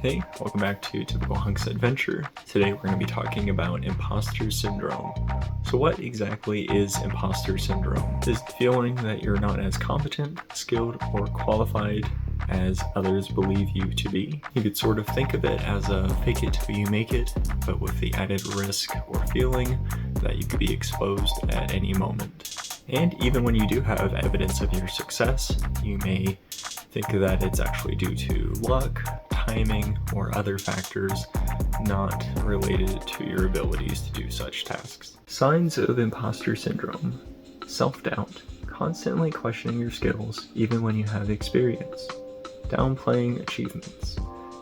Hey, welcome back to Typical Hunks Adventure. Today we're going to be talking about imposter syndrome. So what exactly is imposter syndrome? It's the feeling that you're not as competent, skilled, or qualified as others believe you to be. You could sort of think of it as a fake it till you make it, but with the added risk or feeling that you could be exposed at any moment. And even when you do have evidence of your success, you may think that it's actually due to luck, timing, or other factors not related to your abilities to do such tasks. Signs of imposter syndrome: self-doubt, constantly questioning your skills even when you have experience, downplaying achievements,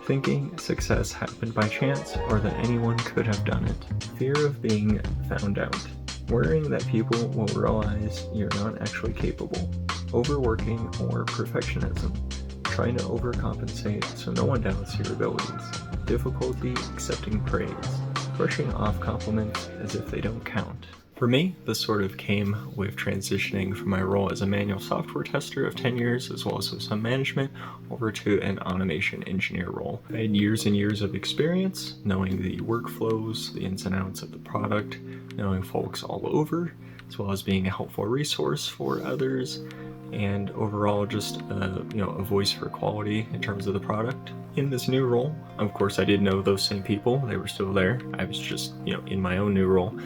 thinking success happened by chance or that anyone could have done it, fear of being found out, worrying that people will realize you're not actually capable, overworking or perfectionism, trying to overcompensate so no one doubts your abilities, difficulty accepting praise, brushing off compliments as if they don't count. For me, this sort of came with transitioning from my role as a manual software tester of 10 years, as well as with some management, over to an automation engineer role. I had years and years of experience knowing the workflows, the ins and outs of the product, knowing folks all over, as well as being a helpful resource for others, and overall just a voice for quality in terms of the product. In this new role, of course, I did know those same people. They were still there. I was just in my own new role,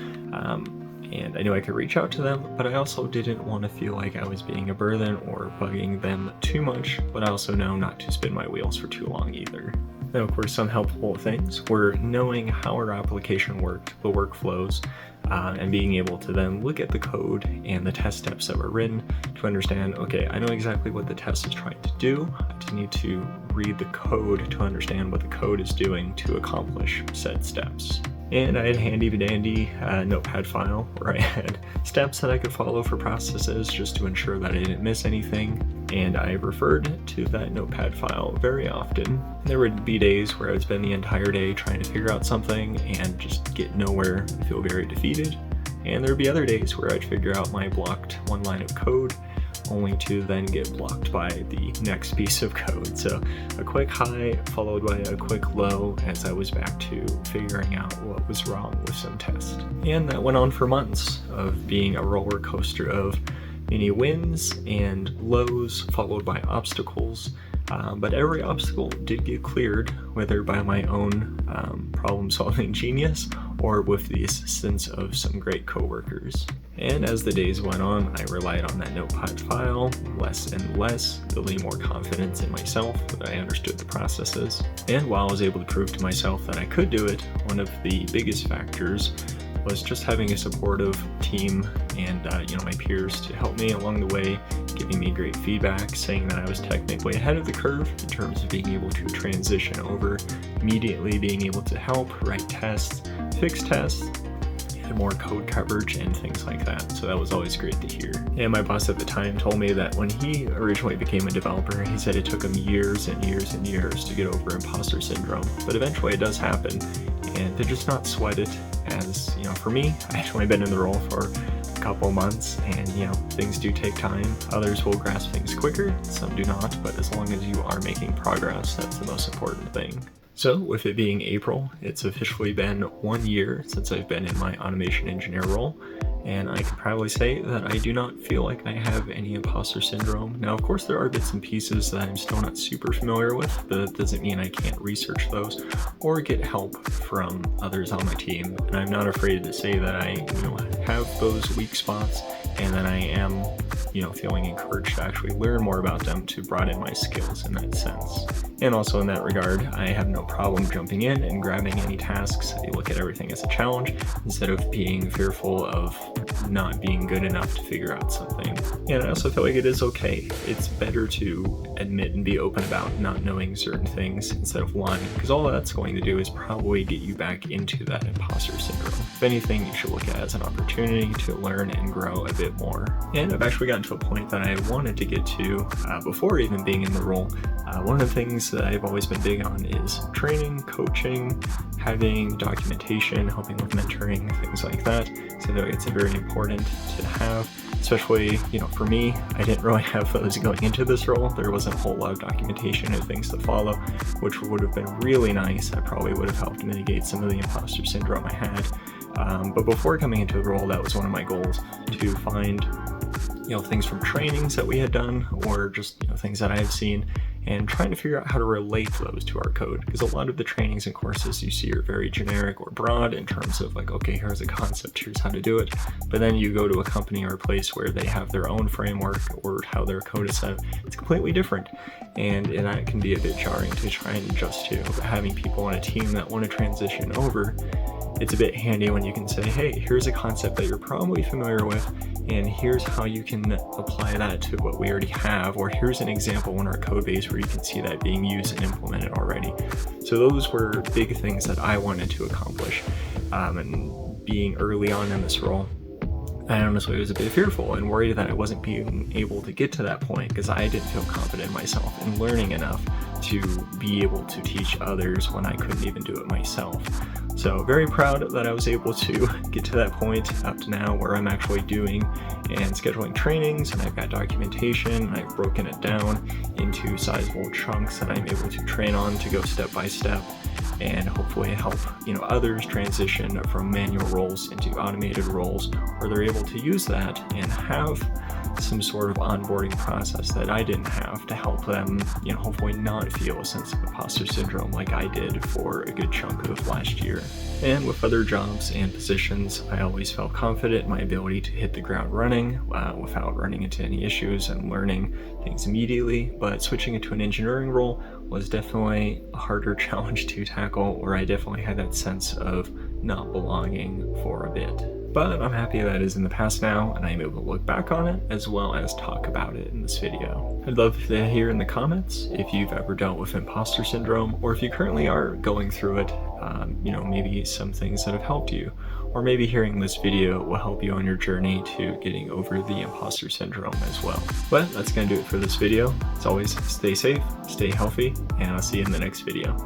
and I knew I could reach out to them, but I also didn't want to feel like I was being a burden or bugging them too much, but I also know not to spin my wheels for too long either. Now, of course, some helpful things were knowing how our application worked, the workflows, and being able to then look at the code and the test steps that were written to understand, okay, I know exactly what the test is trying to do. I just need to read the code to understand what the code is doing to accomplish said steps. And I had a handy-dandy notepad file where I had steps that I could follow for processes just to ensure that I didn't miss anything. And I referred to that notepad file very often. There would be days where I'd spend the entire day trying to figure out something and just get nowhere and feel very defeated. And there would be other days where I'd figure out my blocked one line of code only to then get blocked by the next piece of code. So a quick high followed by a quick low as I was back to figuring out what was wrong with some test. And that went on for months of being a roller coaster of many wins and lows followed by obstacles. But every obstacle did get cleared, whether by my own problem-solving genius or with the assistance of some great coworkers. And as the days went on, I relied on that notepad file less and less, building more confidence in myself that I understood the processes. And while I was able to prove to myself that I could do it, one of the biggest factors was just having a supportive team and my peers to help me along the way, giving me great feedback, saying that I was technically ahead of the curve in terms of being able to transition over, immediately being able to help write tests, fix tests, and more code coverage and things like that. So that was always great to hear. And my boss at the time told me that when he originally became a developer, he said it took him years and years and years to get over imposter syndrome, but eventually it does happen, and to just not sweat it. As for me, I've only been in the role for a couple months, and things do take time. Others will grasp things quicker, some do not, but as long as you are making progress, that's the most important thing. So with it being April, it's officially been 1 year since I've been in my automation engineer role, and I can proudly say that I do not feel like I have any imposter syndrome. Now, of course, there are bits and pieces that I'm still not super familiar with, but that doesn't mean I can't research those or get help from others on my team. And I'm not afraid to say that I have those weak spots and that I am feeling encouraged to actually learn more about them to broaden my skills in that sense. And also in that regard, I have no problem jumping in and grabbing any tasks. I look at everything as a challenge instead of being fearful of not being good enough to figure out something. And I also feel like it is okay. It's better to admit and be open about not knowing certain things instead of lying, because all that's going to do is probably get you back into that imposter syndrome. If anything, you should look at it as an opportunity to learn and grow a bit bit more. And I've actually gotten to a point that I wanted to get to before even being in the role. One of the things that I've always been big on is training, coaching, having documentation, helping with mentoring, things like that. So that it's very important to have, especially, for me, I didn't really have those going into this role. There wasn't a whole lot of documentation and things to follow, which would have been really nice. I probably would have helped mitigate some of the imposter syndrome I had. But before coming into the role, that was one of my goals, to find things from trainings that we had done, or just things that I had seen, and trying to figure out how to relate those to our code, because a lot of the trainings and courses you see are very generic or broad in terms of like, okay, here's a concept, here's how to do it, but then you go to a company or a place where they have their own framework or how their code is set, it's completely different, and that can be a bit jarring to try and adjust to. But having people on a team that want to transition over, it's a bit handy when you can say, hey, here's a concept that you're probably familiar with, and here's how you can apply that to what we already have, or here's an example in our code base where you can see that being used and implemented already. So those were big things that I wanted to accomplish, and being early on in this role, I honestly was a bit fearful and worried that I wasn't being able to get to that point, because I didn't feel confident in myself in learning enough to be able to teach others when I couldn't even do it myself. So very proud that I was able to get to that point up to now where I'm actually doing and scheduling trainings, and I've got documentation, and I've broken it down into sizable chunks that I'm able to train on to go step by step, and hopefully help others transition from manual roles into automated roles, where they're able to use that and have some sort of onboarding process that I didn't have, to help them hopefully not feel a sense of imposter syndrome like I did for a good chunk of last year. And with other jobs and positions, I always felt confident in my ability to hit the ground running without running into any issues and learning things immediately. But switching into an engineering role was definitely a harder challenge to tackle, where I definitely had that sense of not belonging for a bit. But I'm happy that is in the past now, and I'm able to look back on it as well as talk about it in this video. I'd love to hear in the comments if you've ever dealt with imposter syndrome, or if you currently are going through it, maybe some things that have helped you, or maybe hearing this video will help you on your journey to getting over the imposter syndrome as well. But that's gonna do it for this video. As always, stay safe, stay healthy, and I'll see you in the next video.